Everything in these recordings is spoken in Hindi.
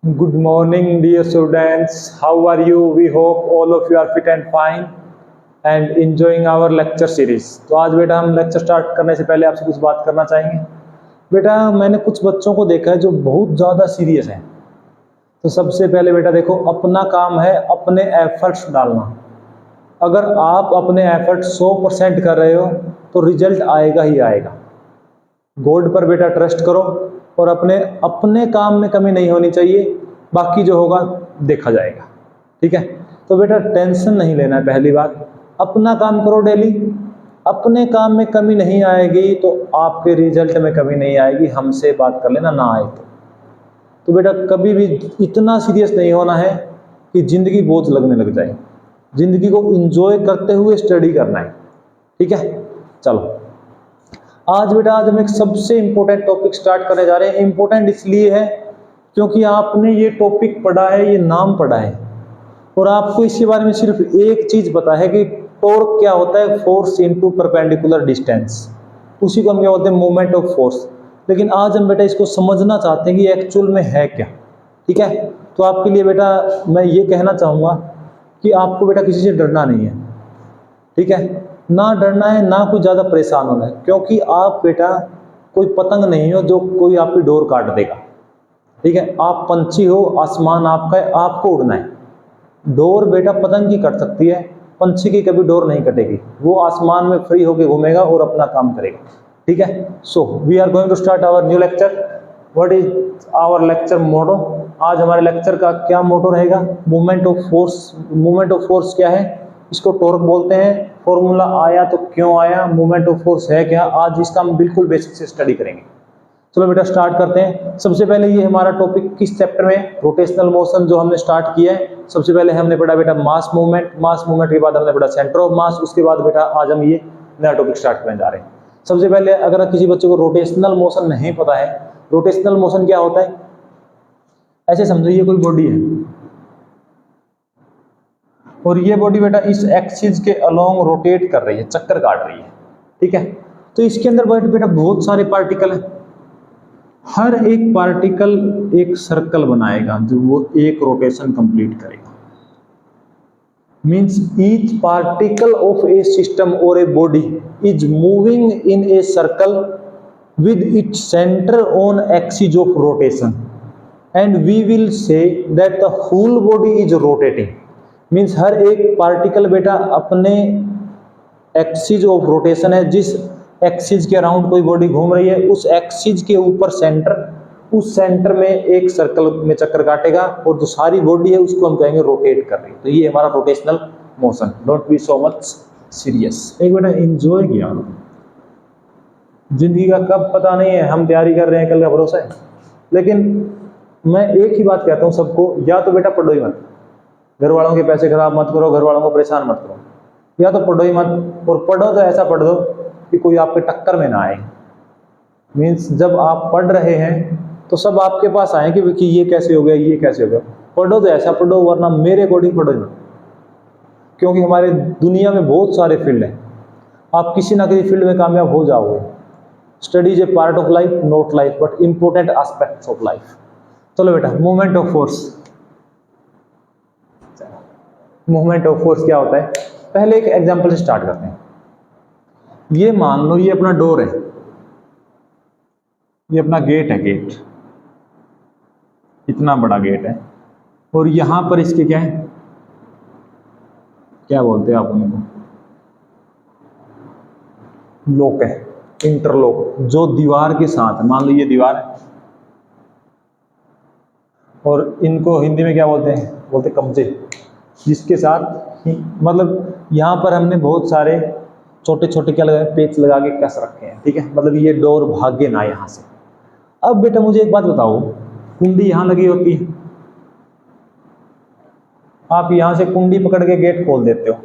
Good morning, dear students. How are you? We hope all of you are fit and fine and enjoying our lecture series. तो आज बेटा हम लेक्चर स्टार्ट करने से पहले आपसे कुछ बात करना चाहेंगे। बेटा मैंने कुछ बच्चों को देखा है जो बहुत ज़्यादा सीरियस हैं। तो सबसे पहले बेटा देखो, अपना काम है अपने एफर्ट्स डालना। अगर आप अपने एफर्ट 100% कर रहे हो तो रिजल्ट आएगा ही आएगा। गॉड पर बेटा ट्रस्ट करो और अपने अपने काम में कमी नहीं होनी चाहिए, बाकी जो होगा देखा जाएगा। ठीक है, तो बेटा टेंशन नहीं लेना है। पहली बात, अपना काम करो डेली। अपने काम में कमी नहीं आएगी तो आपके रिजल्ट में कमी नहीं आएगी। हमसे बात कर लेना, ना आए तो बेटा कभी भी इतना सीरियस नहीं होना है कि ज़िंदगी बोझ लगने लग जाए। ज़िंदगी को एंजॉय करते हुए स्टडी करना है। ठीक है, चलो आज हम एक सबसे इंपॉर्टेंट टॉपिक स्टार्ट करने जा रहे हैं। इंपॉर्टेंट इसलिए है क्योंकि आपने ये टॉपिक पढ़ा है, ये नाम पढ़ा है और आपको इसके बारे में सिर्फ एक चीज पता है कि टॉर्क क्या होता है, फोर्स इनटू परपेंडिकुलर डिस्टेंस। उसी को हम क्या बोलते हैं, मोमेंट ऑफ फोर्स। लेकिन आज हम बेटा इसको समझना चाहते हैं कि एक्चुअल में है क्या। ठीक है, तो आपके लिए बेटा मैं ये कहना चाहूँगा कि आपको बेटा किसी से डरना नहीं है। ठीक है, ना डरना है, ना कोई ज़्यादा परेशान होना है, क्योंकि आप बेटा कोई पतंग नहीं हो जो कोई आपकी डोर काट देगा। ठीक है, आप पंछी हो, आसमान आपका है, आपको उड़ना है। डोर बेटा पतंग की कट सकती है, पंछी की कभी डोर नहीं कटेगी। वो आसमान में फ्री होकर घूमेगा और अपना काम करेगा। ठीक है, so we are going to start our new lecture. What is our lecture motto? आज हमारे लेक्चर का क्या मोटो रहेगा? Movement of force. Movement of force क्या है? इसको टॉर्क बोलते हैं। फॉर्मूला आया तो क्यों आया, मूवमेंट ऑफ फोर्स है क्या, आज इसका हम बिल्कुल बेसिक से स्टडी करेंगे। चलो बेटा स्टार्ट करते हैं। सबसे पहले ये हमारा टॉपिक किस चैप्टर में, रोटेशनल मोशन जो हमने स्टार्ट किया है। सबसे पहले हमने पढ़ा बेटा मास मूवमेंट। मास मूवमेंट के बाद हमने पढ़ा सेंटर ऑफ मास। उसके बाद बेटा आज हम ये नया टॉपिक स्टार्ट करने जा रहे हैं। सबसे पहले अगर किसी बच्चे को रोटेशनल मोशन नहीं पता है, रोटेशनल मोशन क्या होता है, ऐसे समझो ये कोई बॉडी है और ये बॉडी बेटा इस एक्सिस के अलोंग रोटेट कर रही है, चक्कर काट रही है। ठीक है, तो इसके अंदर बेटा बहुत सारे पार्टिकल हैं। हर एक पार्टिकल एक सर्कल बनाएगा जो वो एक रोटेशन कंप्लीट करेगा। Means each particle of a system और a body is moving in a circle with its centre on axis of rotation and we will say that the whole body is rotating. Means हर एक पार्टिकल बेटा अपने एक्सिस ऑफ रोटेशन है, जिस एक्सिस के अराउंड कोई बॉडी घूम रही है उस एक्सिस के ऊपर सेंटर, उस सेंटर में एक सर्कल में चक्कर काटेगा और जो सारी बॉडी है उसको हम कहेंगे रोटेट कर रही है। तो ये हमारा rotational motion. Don't be so much serious, एक बेटा एंजॉय किया। जिंदगी का कब पता नहीं है, हम तैयारी कर रहे हैं, कल का भरोसा है। लेकिन मैं एक ही बात कहता हूँ सबको, या तो बेटा पढ़ो ही मत, घर वालों के पैसे खराब मत करो, घर वालों को परेशान मत करो, या तो पढ़ो ही मत, और पढ़ो तो ऐसा पढ़ दो कि कोई आपके टक्कर में ना आए। मीन्स जब आप पढ़ रहे हैं तो सब आपके पास आए कि ये कैसे हो गया, ये कैसे हो गया। पढ़ो तो ऐसा पढ़ो, वरना मेरे अकॉर्डिंग पढ़ो ही मत, क्योंकि हमारे दुनिया में बहुत सारे फील्ड हैं, आप किसी ना किसी फील्ड में कामयाब हो जाओगे। Study is a part of life, not life but important aspects of life. चलो बेटा, movement of force. Movement of force क्या होता है, पहले एक एग्जांपल से स्टार्ट करते हैं। ये मान लो ये अपना डोर है, ये अपना गेट है, गेट इतना बड़ा गेट है और यहां पर इसके क्या है, क्या बोलते हैं आप उनको, लॉक है, इंटरलॉक, जो दीवार के साथ, मान लो ये दीवार है और इनको हिंदी में क्या बोलते हैं, बोलते कब्जे, जिसके साथ मतलब यहां पर हमने बहुत सारे छोटे छोटे क्या लगाए, पेच लगा के कस रखे हैं। ठीक है, मतलब ये डोर भागे ना यहां से। अब बेटा मुझे एक बात बताओ, कुंडी यहां लगी होती है, आप यहां से कुंडी पकड़ के गेट खोल देते हो।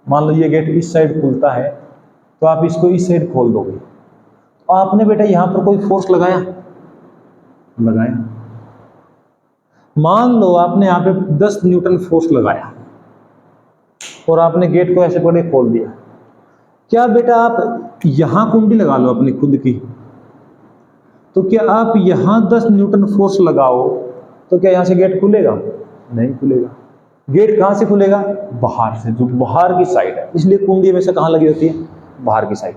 मान लो ये गेट इस साइड खुलता है तो आप इसको इस साइड खोल दोगे। तो आपने बेटा यहां पर कोई फोर्स लगाया, लगाया, मान लो आपने यहां पे 10 न्यूटन फोर्स लगाया और आपने गेट को ऐसे पकड़ के खोल दिया। क्या बेटा आप यहां कुंडी लगा लो अपनी खुद की, तो क्या आप यहां 10 न्यूटन फोर्स लगाओ तो क्या यहाँ से गेट खुलेगा? नहीं खुलेगा। गेट कहाँ से खुलेगा? बाहर से, जो बाहर की साइड है, इसलिए कुंडी हमेशा कहाँ लगी होती है? बाहर की साइड।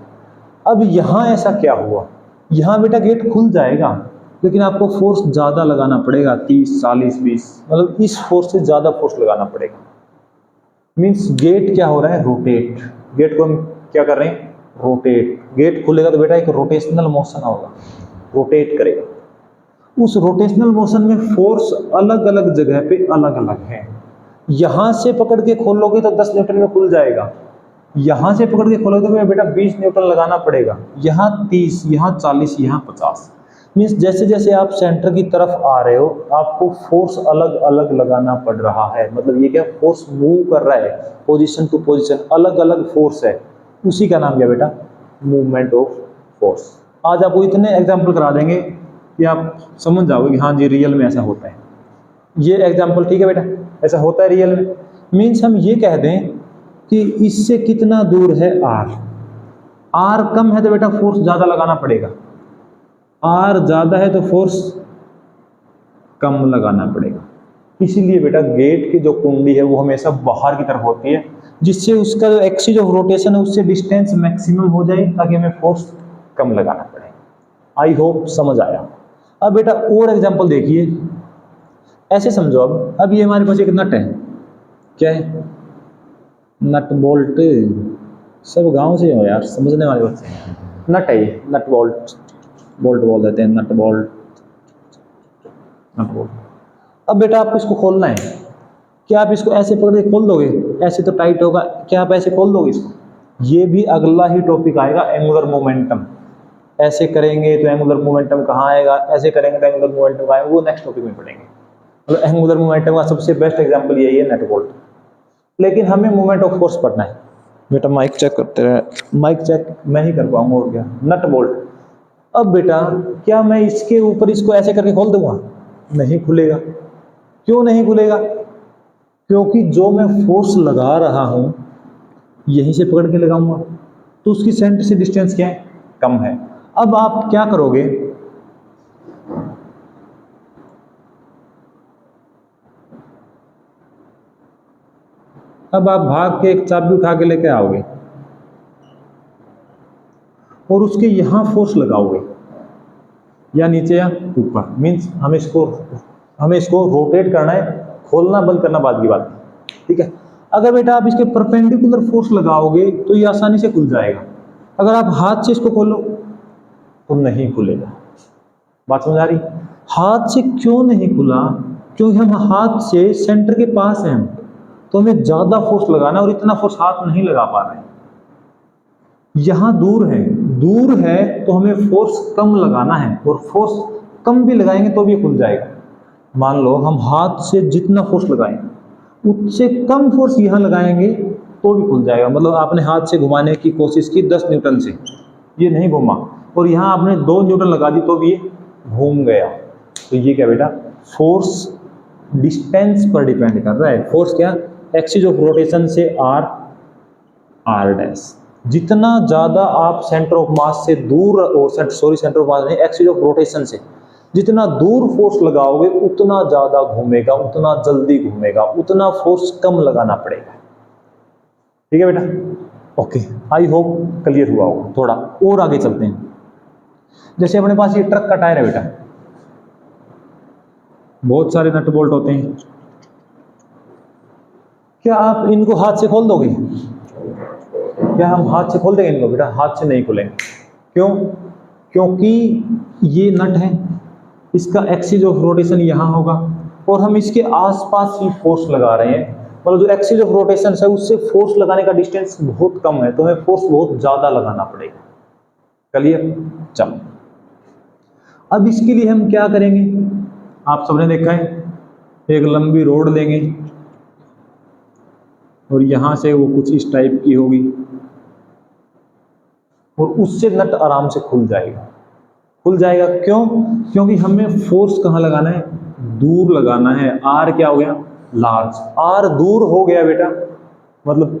अब यहाँ ऐसा क्या हुआ, यहाँ बेटा गेट खुल जाएगा, लेकिन आपको फोर्स ज़्यादा लगाना पड़ेगा, 30, 40, 20, मतलब इस फोर्स से ज़्यादा फोर्स लगाना पड़ेगा। मीन्स गेट क्या हो रहा है? रोटेट। गेट को हम क्या कर रहे हैं? रोटेट। गेट खुलेगा तो बेटा एक रोटेशनल मोशन होगा, रोटेट करेगा। उस रोटेशनल मोशन में फोर्स अलग अलग जगह पे अलग अलग है। यहां से पकड़ के खोलोगे तो 10 न्यूटन में खुल जाएगा, यहां से पकड़ के खोलोगे तो बेटा 20 न्यूटन लगाना पड़ेगा, यहाँ 30, यहाँ 40, यहाँ 50। मीन्स जैसे जैसे आप सेंटर की तरफ आ रहे हो आपको फोर्स अलग अलग लगाना पड़ रहा है। मतलब ये क्या? फोर्स मूव कर रहा है, पोजीशन टू पोजीशन अलग अलग फोर्स है, उसी का नाम क्या बेटा? Movement of force. आज आपको इतने एग्जाम्पल करा देंगे कि आप समझ जाओगे कि हाँ जी रियल में ऐसा होता है। ये एग्जाम्पल ठीक है बेटा, ऐसा होता है रियल में। मीन्स हम ये कह दें कि इससे कितना दूर है आर, आर कम है तो बेटा फोर्स ज्यादा लगाना पड़ेगा, आर ज्यादा है तो फोर्स कम लगाना पड़ेगा। इसीलिए बेटा गेट की जो कुंडी है वो हमेशा बाहर की तरफ होती है, जिससे उसका जो एक्सिस ऑफ रोटेशन है उससे डिस्टेंस मैक्सिमम हो जाए, ताकि हमें फोर्स कम लगाना पड़े। आई होप समझ आया। अब बेटा और एग्जांपल देखिए, ऐसे समझो, अब ये हमारे पास एक नट है, क्या है? Nut bolt. सब गांव से हो यार, समझने वाले बच्चे। नट है ये, नट बोल्ट, बोल्ट बोल देते हैं, नट बोल्ट, नट बोल्ट। अब बेटा आपको इसको खोलना है, क्या आप इसको ऐसे पकड़ के खोल दोगे? ऐसे तो टाइट होगा, क्या आप ऐसे खोल दोगे इसको? ये भी अगला ही टॉपिक आएगा, एंगुलर मोमेंटम। ऐसे करेंगे तो एंगुलर मोमेंटम कहाँ आएगा, ऐसे करेंगे तो एंगुलर मोमेंटम कहाँ आएगा, वो नेक्स्ट टॉपिक में पढ़ेंगे। मतलब एंगुलर मोमेंटम का सबसे बेस्ट एग्जांपल यही है, नट बोल्ट। लेकिन हमें मोमेंट ऑफ फोर्स पढ़ना है बेटा। माइक चेक करते रहे, माइक चेक मैं ही कर पाऊंगा और क्या। Nut bolt. अब बेटा क्या मैं इसके ऊपर इसको ऐसे करके खोल दूंगा? नहीं खुलेगा। क्यों नहीं खुलेगा? क्योंकि जो मैं फोर्स लगा रहा हूं यहीं से पकड़ के लगाऊंगा, तो उसकी सेंटर से डिस्टेंस क्या है? कम है। अब आप क्या करोगे? अब आप भाग के एक चाबी उठा के लेके आओगे और उसके यहां फोर्स लगाओगे, या नीचे या ऊपर। मीन्स हमें इसको रोटेट करना है, खोलना बंद करना बाद की बात, ठीक है। अगर बेटा आप इसके परपेंडिकुलर फोर्स लगाओगे तो ये आसानी से खुल जाएगा। अगर आप हाथ से इसको खोलो तो नहीं खुलेगा। बात समझ आ रही? हाथ से क्यों नहीं खुला? क्योंकि हम हाथ से सेंटर के पास हैं, तो हमें ज्यादा फोर्स लगाना है और इतना फोर्स हाथ नहीं लगा पा रहे हैं। यहां दूर है तो हमें फोर्स कम लगाना है, और फोर्स कम भी लगाएंगे तो भी खुल जाएगा। मान लो हम हाथ से जितना फोर्स लगाएंगे उससे कम फोर्स यहां लगाएंगे तो भी खुल जाएगा। मतलब आपने हाथ से घुमाने की कोशिश की 10 न्यूटन से, ये नहीं घूमा, और यहां आपने 2 न्यूटन लगा दी तो भी ये घूम गया। तो ये क्या बेटा? फोर्स डिस्टेंस पर डिपेंड कर रहा है। फोर्स क्या? एक्सिस ऑफ रोटेशन से आर डैश। जितना ज्यादा आप सेंटर ऑफ मास से दूर, सेंटर ऑफ मास नहीं, एक्सिस ऑफ रोटेशन से जितना दूर फोर्स लगाओगे उतना ज्यादा घूमेगा, उतना जल्दी घूमेगा, उतना फोर्स कम लगाना पड़ेगा। ठीक है बेटा? ओके, आई होप क्लियर हुआ होगा। थोड़ा और आगे चलते हैं। जैसे अपने पास ये ट्रक का टायर है बेटा, बहुत सारे नट बोल्ट होते हैं, क्या आप इनको हाथ से खोल दोगे? क्या हम हाथ से खोल देंगे इनको? बेटा हाथ से नहीं खोलेंगे। क्यों? क्योंकि ये नट है, इसका एक्सिस ऑफ रोटेशन यहाँ होगा और हम इसके आसपास ही फोर्स लगा रहे हैं। मतलब जो एक्सिस ऑफ रोटेशन है उससे फोर्स लगाने का डिस्टेंस बहुत कम है, तो हमें फोर्स बहुत ज्यादा लगाना पड़ेगा। क्लियर? चलो, अब इसके लिए हम क्या करेंगे? आप सबने देखा है, एक लंबी रोड लेंगे और यहां से वो कुछ इस टाइप की होगी और उससे नट आराम से खुल जाएगा। खुल जाएगा क्यों? क्योंकि हमें फोर्स कहाँ लगाना है? दूर लगाना है। आर क्या हो गया? लार्ज। आर दूर हो गया बेटा, मतलब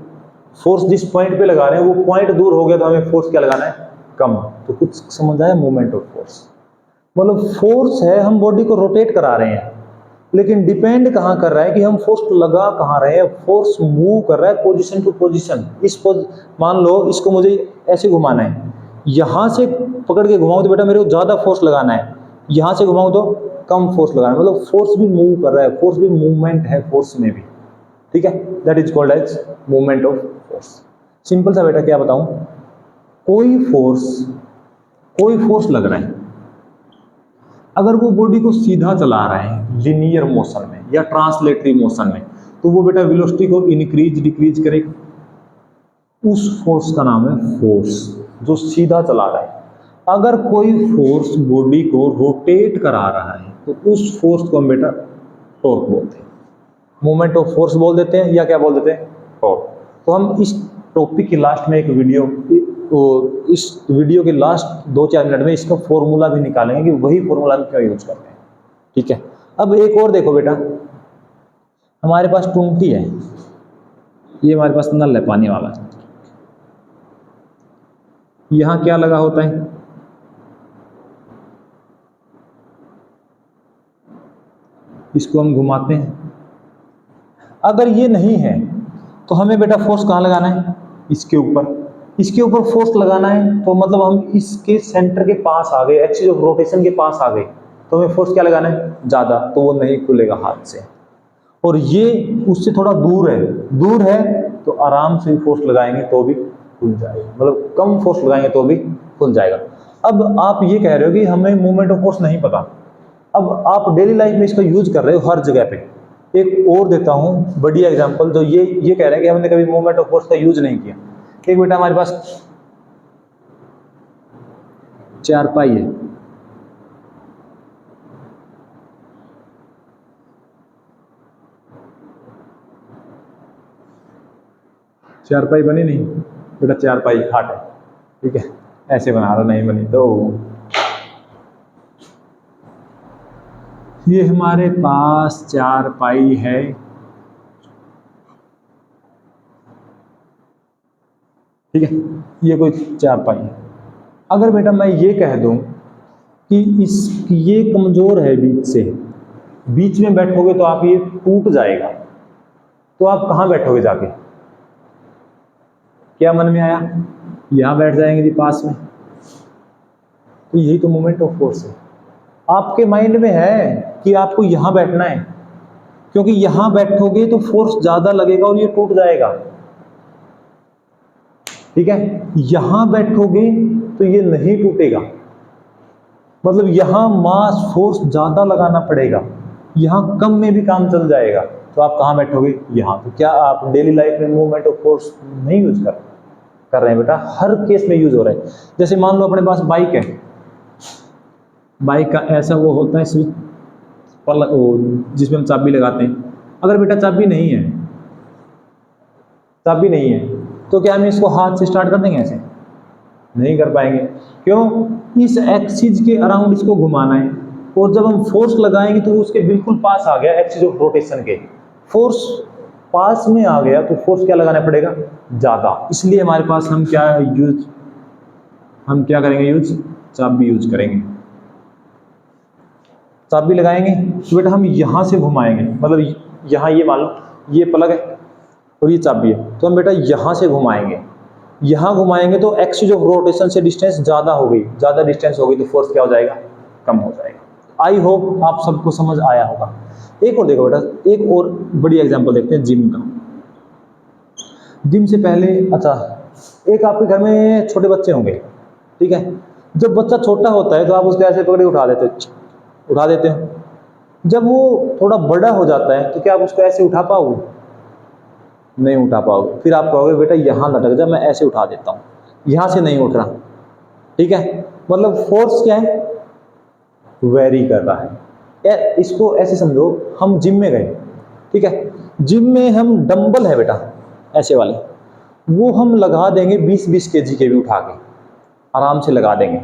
फोर्स जिस पॉइंट पे लगा रहे हैं वो पॉइंट दूर हो गया, तो हमें फोर्स क्या लगाना है? कम। तो कुछ समझ आया? मूवमेंट ऑफ फोर्स मतलब फोर्स है, हम बॉडी को रोटेट करा रहे हैं, लेकिन डिपेंड कहाँ कर रहा है कि हम फोर्स लगा कहाँ रहे हैं। फोर्स मूव कर रहा है पोजीशन टू पोजीशन। मान लो इसको मुझे ऐसे घुमाना है, यहां से पकड़ के घुमाऊं तो बेटा मेरे को ज्यादा फोर्स लगाना है, यहां से घुमाऊं तो कम फोर्स लगाना है। मतलब फोर्स भी मूव कर रहा है, फोर्स भी मूवमेंट है फोर्स में भी, ठीक है। That is called as movement of force. Simple सा बेटा क्या बताऊं, कोई फोर्स लग रहा है, अगर वो बॉडी को सीधा चला रहा है लिनियर मोशन में या ट्रांसलेटरी मोशन में, तो वो बेटा वेलोसिटी को इंक्रीज डिक्रीज करेगा। उस फोर्स का नाम है फोर्स जो सीधा चला रहा है। अगर कोई फोर्स बॉडी को रोटेट करा रहा है तो उस फोर्स को हम बेटा टॉर्क बोलते हैं, मूवमेंट ऑफ फोर्स बोल देते हैं, या क्या बोल देते हैं, टॉर्क। तो हम इस टॉपिक की लास्ट में एक वीडियो, इस वीडियो के लास्ट 2-4 मिनट में इसका फॉर्मूला भी निकालेंगे कि वही फॉर्मूला हम क्यों यूज करते हैं, ठीक है। अब एक और देखो बेटा, हमारे पास टुंटी है, ये हमारे पास नल है पानी वाला, यहां क्या लगा होता है, इसको हम घुमाते हैं। अगर ये नहीं है तो हमें बेटा फोर्स कहां लगाना है, इसके ऊपर फोर्स लगाना है। तो मतलब हम इसके सेंटर के पास आ गए, एक्सिस ऑफ रोटेशन के पास आ गए, तो हमें फोर्स क्या लगाना है, ज्यादा, तो वो नहीं खुलेगा हाथ से। और ये उससे थोड़ा दूर है तो आराम से फोर्स लगाएंगे तो भी खुल जाएगा, मतलब कम फोर्स लगाएंगे तो भी खुल जाएगा। अब आप ये कह रहे हो कि हमें मूवमेंट ऑफ फोर्स नहीं पता, अब आप डेली लाइफ में इसका यूज कर रहे हो हर जगह पे। एक और देता हूं बढ़िया एग्जांपल, जो ये कह रहे हैं कि हमने कभी मूवमेंट ऑफ फोर्स का यूज नहीं किया। एक बेटा हमारे पास चारपाई है, चारपाई बनी नहीं बेटा, चारपाई खाट है, ठीक है, ऐसे बना रहा, नहीं बनी तो ये हमारे पास चारपाई है, ठीक है, ये कोई चारपाई है। अगर बेटा मैं ये कह दूं कि ये कमजोर है बीच में बैठोगे तो आप ये टूट जाएगा, तो आप कहां बैठोगे जाके, क्या मन में आया, यहां बैठ जाएंगे जी पास में। तो यही तो मोमेंट ऑफ फोर्स है। आपके माइंड में है कि आपको यहां बैठना है, क्योंकि यहां बैठोगे तो फोर्स ज्यादा लगेगा और ये टूट जाएगा, ठीक है। यहां बैठोगे तो ये नहीं टूटेगा, मतलब यहां मास फोर्स ज्यादा लगाना पड़ेगा, यहां कम में भी काम चल जाएगा। तो आप कहां बैठोगे, यहां। तो क्या आप डेली लाइफ में मूवमेंट ऑफ फोर्स नहीं यूज कर रहे हैं बेटा, हर केस में यूज हो रहा है। जैसे मान लो अपने पास बाइक है, बाइक का ऐसा वो होता है स्विच जिसमें हम चाबी लगाते हैं। अगर बेटा चाबी नहीं है तो क्या हम इसको हाथ से स्टार्ट कर देंगे, ऐसे नहीं कर पाएंगे। क्यों, इस एक्सिस के अराउंड इसको घुमाना है, और जब हम फोर्स लगाएंगे तो उसके बिल्कुल पास आ गया, एक्सिस ऑफ रोटेशन के फोर्स पास में आ गया, तो फोर्स क्या लगाना पड़ेगा, ज्यादा। इसलिए हमारे पास हम क्या करेंगे यूज, चाबी यूज करेंगे। चाबी लगाएंगे तो बेटा हम यहां से घुमाएंगे, मतलब यहां ये मान लो ये प्लग है और ये चाबी है, तो हम बेटा यहां से घुमाएंगे। यहां घुमाएंगे तो एक्सिस ऑफ रोटेशन से डिस्टेंस ज्यादा डिस्टेंस होगी, तो फोर्स क्या हो जाएगा, कम हो जाएगा। आई होप आप सबको समझ आया होगा। एक और देखो बेटा, एक और बड़ी एग्जांपल देखते हैं जिम का। जिम से पहले, अच्छा, एक आपके घर में छोटे बच्चे होंगे, ठीक है। जब बच्चा छोटा होता है तो आप उसको ऐसे पकड़े उठा देते हो। जब वो थोड़ा बड़ा हो जाता है तो क्या आप उसको ऐसे उठा पाओगे, नहीं उठा पाओगे। फिर आप कहोगे बेटा यहां लटक जा, मैं ऐसे उठा देता हूं, यहां से नहीं उठ रहा, ठीक है। मतलब फोर्स क्या है, वेरी कर रहा है। इसको ऐसे समझो, हम जिम में गए, ठीक है, जिम में हम डंबल है बेटा ऐसे वाले, वो हम लगा देंगे 20-20 kg के भी उठा के, आराम से लगा देंगे।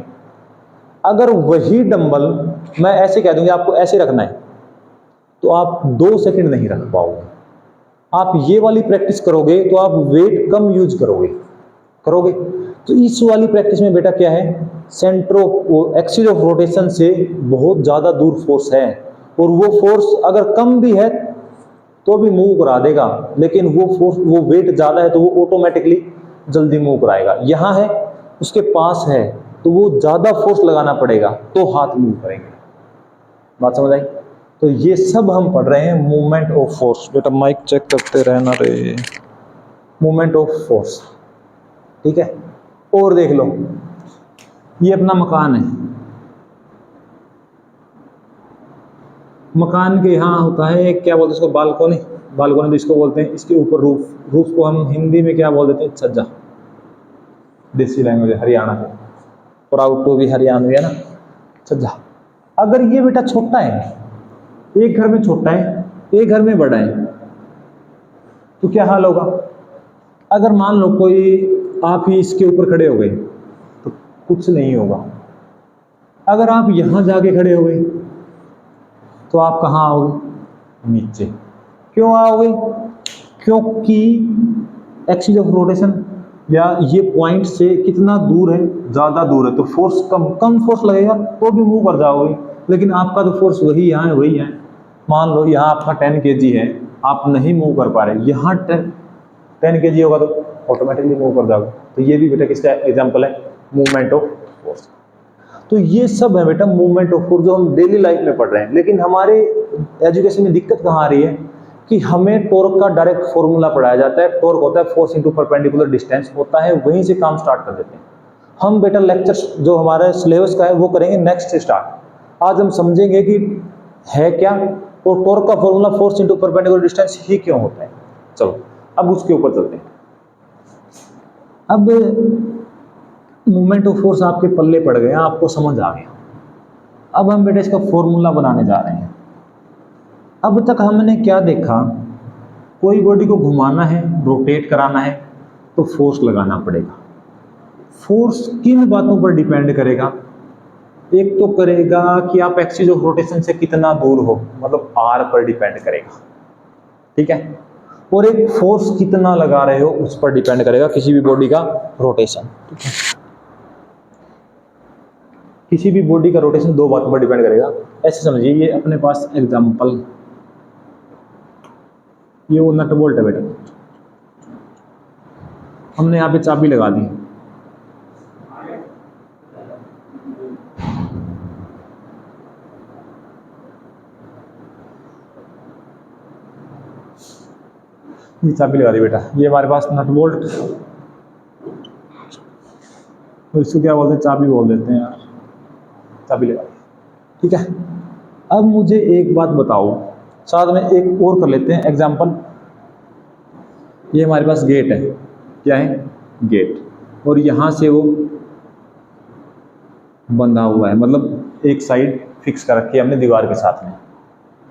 अगर वही डंबल मैं ऐसे कह दूंगी आपको ऐसे रखना है, तो आप 2 सेकंड नहीं रख पाओगे। आप ये वाली प्रैक्टिस करोगे तो आप वेट कम यूज करोगे। तो इस वाली प्रैक्टिस में बेटा क्या है, एक्सिस ऑफ रोटेशन से बहुत ज्यादा दूर फोर्स है, और वो फोर्स अगर कम भी है तो भी मूव करा देगा, लेकिन वो फोर्स, वो वेट ज्यादा है तो वो ऑटोमेटिकली जल्दी मूव कराएगा। यहाँ है, उसके पास है, तो वो ज्यादा फोर्स लगाना पड़ेगा तो हाथ मूव करेंगे। बात समझ आई? तो ये सब हम पढ़ रहे हैं मूवमेंट ऑफ फोर्स। बेटा माइक चेक करते रहना रे। मूवमेंट ऑफ फोर्स, ठीक है। और देख लो, ये अपना मकान है, मकान के यहाँ होता है क्या बोलते हैं इसको, बालकोनी। बालकोनी जिसको बोलते हैं, इसके ऊपर रूफ। रूफ को हम हिंदी में क्या बोल देते हैं, छज्जा। देसी लैंग्वेज हरियाणा से, प्राउड टू भी हरियाणवी है ना, छज्जा। अगर ये बेटा छोटा है, एक घर में छोटा है, एक घर में बड़ा है, तो क्या हाल होगा? अगर मान लो कोई आप ही इसके ऊपर खड़े हो गए तो कुछ नहीं होगा। अगर आप यहां जाके खड़े हो गए तो आप कहां आओगे? नीचे। क्यों आओगे? क्योंकि एक्सिस ऑफ रोटेशन या ये पॉइंट से कितना दूर है, ज्यादा दूर है, तो फोर्स कम फोर्स लगेगा तो भी मूव कर जाओगे। लेकिन आपका तो फोर्स वही यहाँ है, वही है। मान लो यहाँ आपका 10 kg है, आप नहीं मूव कर पा रहे, यहाँ 10 kg होगा तो ऑटोमेटिकली मूव कर जाओगे। तो ये भी बेटा किसका एग्जाम्पल है? Movement of force. तो ये सब है बेटा मूवमेंट ऑफ फोर्स जो हम डेली लाइफ में पढ़ रहे हैं। लेकिन हमारे एजुकेशन में दिक्कत कहाँ आ रही है कि हमें टॉर्क का डायरेक्ट फॉर्मूला पढ़ाया जाता है। टॉर्क होता है फोर्स इंटू परपेंडिकुलर डिस्टेंस होता है, वहीं से काम स्टार्ट कर देते हैं हम। बेटा लेक्चर जो हमारे सिलेबस का है वो करेंगे नेक्स्ट से स्टार्ट। आज हम समझेंगे कि है क्या, और टॉर्क का formula force into perpendicular distance ही क्यों होता है। चलो अब उसके ऊपर चलते हैं। अब मूवमेंट ऑफ फोर्स आपके पल्ले पड़ गया, आपको समझ आ गया। अब हम बेटा इसका फॉर्मूला बनाने जा रहे हैं। अब तक हमने क्या देखा, कोई बॉडी को घुमाना है, रोटेट कराना है तो फोर्स लगाना पड़ेगा। फोर्स किन बातों पर डिपेंड करेगा? एक तो करेगा कि आप एक्सिस ऑफ रोटेशन से कितना दूर हो, मतलब आर पर डिपेंड करेगा, ठीक है। और एक फोर्स कितना लगा रहे हो उस पर डिपेंड करेगा किसी भी बॉडी का रोटेशन, ठीक है। किसी भी बॉडी का रोटेशन दो बातों पर डिपेंड करेगा। ऐसे समझिए, ये अपने पास एग्जांपल, ये वो नट बोल्ट है बेटा, हमने यहाँ पे चाबी लगा दी, ये चाबी लगा दी बेटा, ये हमारे पास नट बोल्ट, तो इसको क्या बोलते हैं, चाबी बोल देते हैं यार, चाबी लगा दी, ठीक है। अब मुझे एक बात बताओ, साथ में एक और कर लेते हैं एग्जांपल। ये हमारे पास गेट है, क्या है, गेट, और यहाँ से वो बंधा हुआ है, मतलब एक साइड फिक्स कर रखी है हमने दीवार के साथ में,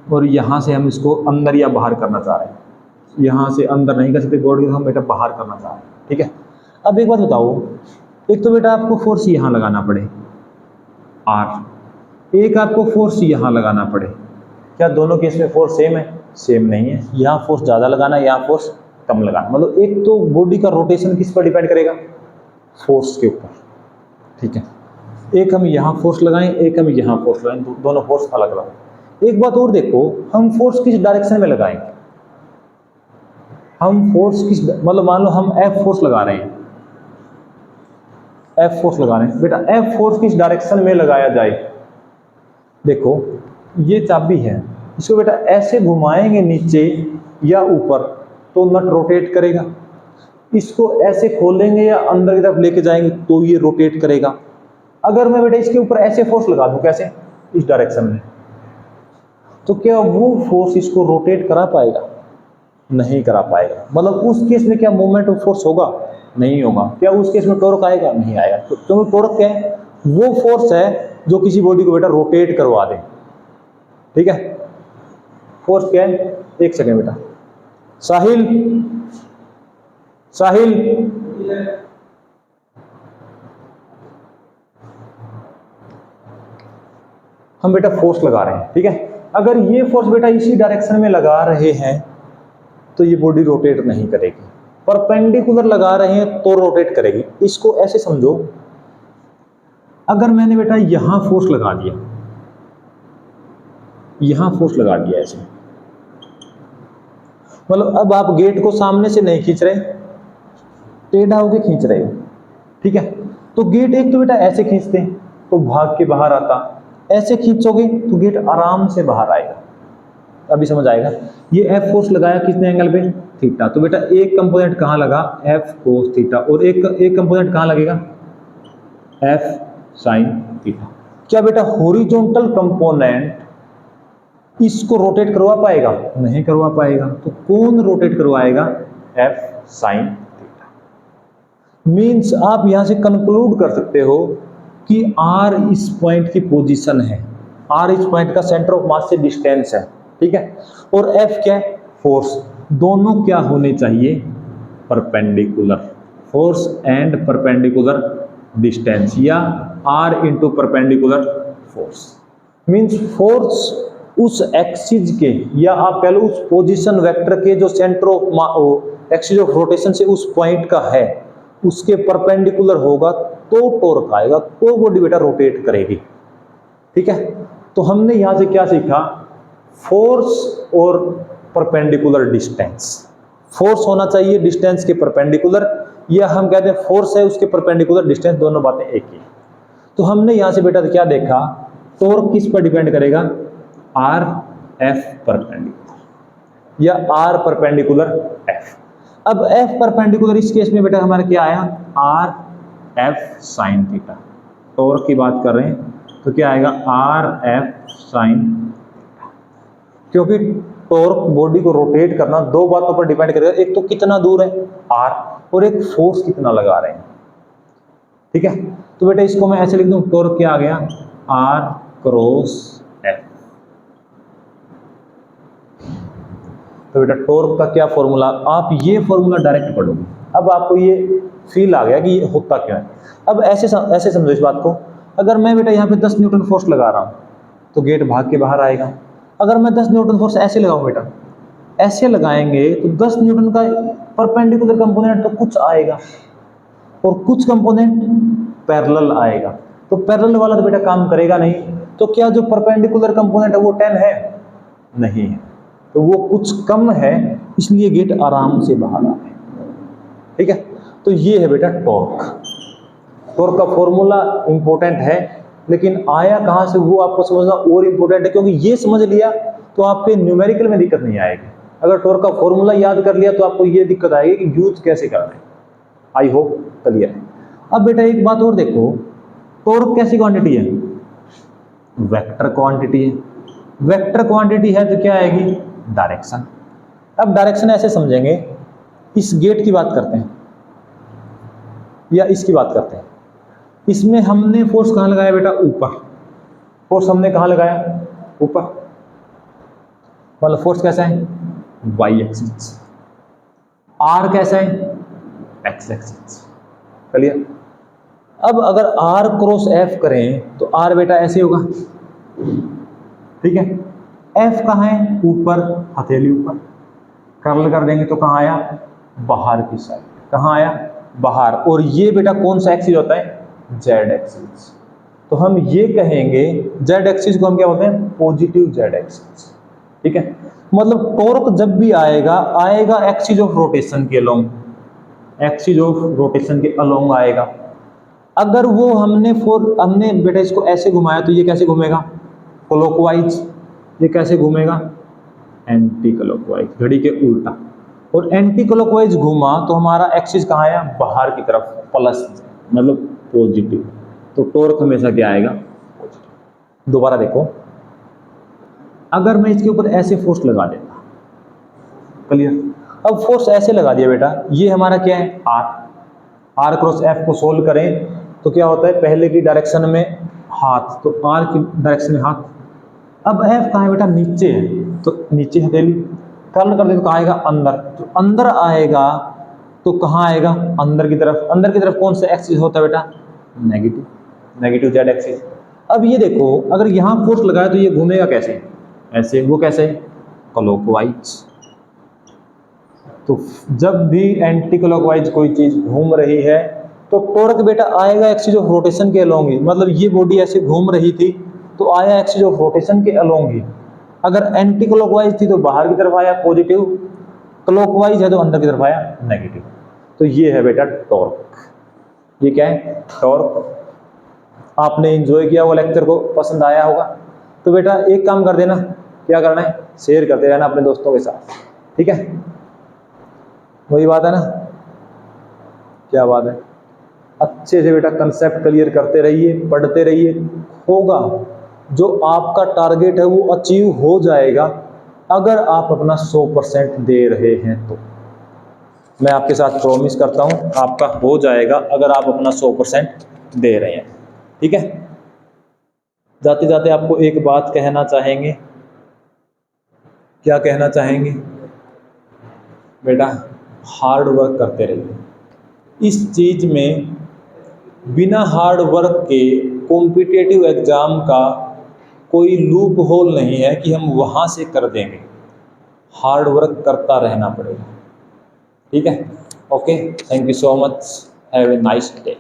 और यहाँ से हम इसको अंदर या बाहर करना चाह रहे हैं। यहाँ से अंदर नहीं कर सकते बॉडी को, हम बेटा बाहर करना चाह रहे हैं, ठीक है। अब एक बात बताओ, एक तो बेटा आपको फोर्स यहाँ लगाना पड़े आर, एक आपको फोर्स यहाँ लगाना पड़े। क्या दोनों केस में फोर्स सेम है? सेम नहीं है। यहाँ फोर्स ज़्यादा लगाना, यहाँ फोर्स कम लगाना। मतलब एक तो बॉडी का रोटेशन किस पर डिपेंड करेगा? फोर्स के ऊपर, ठीक है। एक हम यहाँ फोर्स लगाएं, एक हम यहाँ फोर्स लगाएं, दोनों फोर्स अलग अलग। एक बात और देखो, हम फोर्स किस डायरेक्शन में लगाएंगे? हम फोर्स किस, मतलब मान लो हम एफ फोर्स लगा रहे हैं, एफ फोर्स लगा रहे हैं बेटा, एफ फोर्स किस डायरेक्शन में लगाया जाए? देखो ये चाबी है, इसको बेटा ऐसे घुमाएंगे नीचे या ऊपर तो नट रोटेट करेगा। इसको ऐसे खोलेंगे या अंदर की तरफ लेके जाएंगे तो ये रोटेट करेगा। अगर मैं बेटा इसके ऊपर ऐसे फोर्स लगा दूं, कैसे, इस डायरेक्शन में, तो क्या वो फोर्स इसको रोटेट करा पाएगा? नहीं करा पाएगा। मतलब उस केस में क्या मूवमेंट ऑफ फोर्स होगा? नहीं होगा। क्या उस केस में टॉर्क आएगा? नहीं आएगा। क्योंकि टॉर्क क्या है? वो फोर्स है जो किसी बॉडी को बेटा रोटेट करवा दे, ठीक है। फोर्स क्या है? एक सेकेंड बेटा, साहिल, साहिल, हम बेटा फोर्स लगा रहे हैं, ठीक है। अगर ये फोर्स बेटा इसी डायरेक्शन में लगा रहे हैं तो ये बॉडी रोटेट नहीं करेगी। परपेंडिकुलर लगा रहे हैं तो रोटेट करेगी। इसको ऐसे समझो, अगर मैंने बेटा यहां फोर्स लगा दिया, यहां फोर्स लगा दिया ऐसे, मतलब अब आप गेट को सामने से नहीं खींच रहे, टेढ़ा होके खींच रहे हो, ठीक है। तो गेट एक तो बेटा ऐसे खींचते हैं तो भाग के बाहर आता, ऐसे खींचोगे तो गेट आराम से बाहर आएगा। अभी समझ आएगा। ये एफ फोर्स लगाया कितने एंगल पे, थीटा। तो बेटा एक कंपोनेंट कहां लगा, एफ कोस थीटा, और एक कंपोनेंट कहां लगेगा, एफ साइन थीटा। क्या बेटा हॉरिजॉन्टल कंपोनेंट इसको रोटेट करवा पाएगा, नहीं करवा पाएगा। तो कौन रोटेट करवाएगा, एफ साइन थीटा। मींस आप यहां से कंक्लूड कर सकते हो कि आर इस पॉइंट की पोजीशन है, आर इस पॉइंट का सेंटर ऑफ मास से डिस्टेंस है, ठीक है। और एफ क्या है, फोर्स। दोनों क्या होने चाहिए, perpendicular, force and perpendicular distance, या R into perpendicular force. Means force उस एक्सिस के, या आप कह लो उस पोजीशन वेक्टर के जो centre of axis of rotation से उस पॉइंट का है, उसके परपेंडिकुलर होगा तो टॉर्क आएगा, तो बॉडी बेटा रोटेट करेगी, ठीक है। तो हमने यहां से क्या सीखा, फोर्स और परपेंडिकुलर डिस्टेंस। फोर्स होना चाहिए डिस्टेंस के परपेंडिकुलर, या हम कहते हैं फोर्स है उसके परपेंडिकुलर डिस्टेंस, दोनों बातें एक ही। तो हमने यहां से बेटा क्या देखा, टॉर्क किस पर डिपेंड करेगा, आर एफ परपेंडिकुलर, या आर परपेंडिकुलर एफ। अब एफ परपेंडिकुलर इस केस में बेटा हमारा क्या आया, R F sine theta. Torque की बात कर रहे हैं तो क्या आएगा, आर एफ साइन, क्योंकि टॉर्क बॉडी को रोटेट करना दो बातों पर डिपेंड करेगा, एक तो कितना दूर है आर, और एक फोर्स कितना लगा रहे हैं, ठीक है। तो बेटा इसको मैं ऐसे लिख दूं, टॉर्क क्या आ गया, आर क्रॉस एफ। तो बेटा टॉर्क का क्या फॉर्मूला, आप ये फॉर्मूला डायरेक्ट पढ़ोगे, अब आपको ये फील आ गया कि ये होता क्या है। अब ऐसे समझो इस बात को, अगर मैं बेटा यहाँ पे 10 न्यूटन फोर्स लगा रहा हूँ तो गेट भाग के बाहर आएगा। अगर मैं 10 न्यूटन फोर्स ऐसे लगाऊं बेटा, ऐसे लगाएंगे तो 10 न्यूटन का परपेंडिकुलर कंपोनेंट तो कुछ आएगा और कुछ कंपोनेंट पैरेलल आएगा। तो पैरेलल वाला तो बेटा काम करेगा नहीं, तो क्या जो परपेंडिकुलर कंपोनेंट है वो 10 है, नहीं है, तो वो कुछ कम है, इसलिए गेट आराम से बाहर आ गए, ठीक है। तो ये है बेटा टॉर्क। टॉर्क का फॉर्मूला इंपॉर्टेंट है, लेकिन आया कहां से वो आपको समझना और इंपॉर्टेंट है, क्योंकि ये समझ लिया तो आपके न्यूमेरिकल में दिक्कत नहीं आएगी। अगर टॉर्क का फॉर्मूला याद कर लिया तो आपको ये दिक्कत आएगी कि यूज कैसे करना है। आई होप क्लियर है। अब बेटा एक बात और देखो, टॉर्क कैसी क्वांटिटी है, वेक्टर क्वांटिटी है। वेक्टर क्वांटिटी है तो क्या आएगी, डायरेक्शन। अब डायरेक्शन ऐसे समझेंगे, इस गेट की बात करते हैं या इसकी बात करते हैं, इसमें हमने फोर्स कहां लगाया बेटा, ऊपर। फोर्स हमने कहां लगाया, ऊपर। मतलब फोर्स कैसा है, वाई एक्सिस। आर कैसा है, एक्स एक्सिस। क्लियर। अब अगर आर क्रॉस एफ करें तो आर बेटा ऐसे होगा, ठीक है। एफ कहां है, ऊपर, हथेली ऊपर। कर्ल कर देंगे तो कहां आया, बाहर की साइड। कहां आया, बाहर। और ये बेटा कौन सा एक्सिस होता है, जेड एक्सिस। तो हम ये कहेंगे जेड एक्सिस को हम क्या बोलते हैं, पॉजिटिव जेड एक्सिस, ठीक है। मतलब टॉर्क जब भी आएगा एक्सिस ऑफ रोटेशन के अलोंग, एक्सिस ऑफ रोटेशन के अलोंग आएगा। अगर वो हमने बेटा इसको ऐसे घुमाया तो ये कैसे घूमेगा, क्लॉकवाइज। ये कैसे घूमेगा, एंटी क्लॉकवाइज, घड़ी के उल्टा। और एंटी क्लॉकवाइज घूमा तो हमारा एक्सिस कहाँ आया, बाहर की तरफ, प्लस, मतलब पॉजिटिव। तो टॉर्क हमेशा क्या आएगा, पॉजिटिव। दोबारा देखो, अगर मैं इसके ऊपर ऐसे फोर्स लगा देता, क्लियर। अब फोर्स ऐसे लगा दिया बेटा, ये हमारा क्या है, आर। आर क्रॉस एफ को सोल्व करें तो क्या होता है, पहले की डायरेक्शन में हाथ, तो आर की डायरेक्शन में हाथ। अब एफ कहाँ है बेटा, नीचे है, तो नीचे हथेली। कर्ल कर दे तो कहाँ आएगा, अंदर। तो अंदर आएगा तो कहाँ आएगा, अंदर की तरफ। अंदर की तरफ कौन सा एक्सिस होता है बेटा, नेगेटिव, नेगेटिव जेड एक्सिस। अब ये देखो, अगर यहाँ फोर्स लगाया तो ये घूमेगा कैसे, ऐसे। वो कैसे, क्लॉकवाइज। तो जब भी एंटी क्लॉकवाइज कोई चीज घूम रही है तो टॉर्क बेटा आएगा एक्सिस ऑफ रोटेशन के अलोंग ही। मतलब ये बॉडी ऐसे घूम रही थी तो आया एक्सिस ऑफ रोटेशन के अलोंग ही। अगर एंटी क्लॉकवाइज थी तो बाहर की तरफ आया पॉजिटिव, क्लॉकवाइज है तो अंदर की तरफ आया नेगेटिव। तो ये है बेटा टॉर्क। ये क्या है? टॉर्क। आपने एंजॉय किया वो लेक्चर को, पसंद आया होगा। तो बेटा एक काम कर देना, क्या करना है? शेयर करते रहना अपने दोस्तों के साथ, ठीक है? वही बात है ना, क्या बात है? अच्छे से बेटा कंसेप्ट क्लियर करते रहिए, पढ़ते रहिए, होगा जो आपका टारगेट है वो अचीव हो जाएगा अगर आप अपना 100% दे रहे हैं तो। मैं आपके साथ प्रॉमिस करता हूं आपका हो जाएगा अगर आप अपना 100% दे रहे हैं, ठीक है? जाते जाते आपको एक बात कहना चाहेंगे। क्या कहना चाहेंगे? बेटा हार्ड वर्क करते रहिए। इस चीज में बिना हार्ड वर्क के कॉम्पिटिटिव एग्जाम का कोई लूप होल नहीं है कि हम वहां से कर देंगे। हार्ड वर्क करता रहना पड़ेगा, ठीक है? Okay, thank you so much, have a nice day.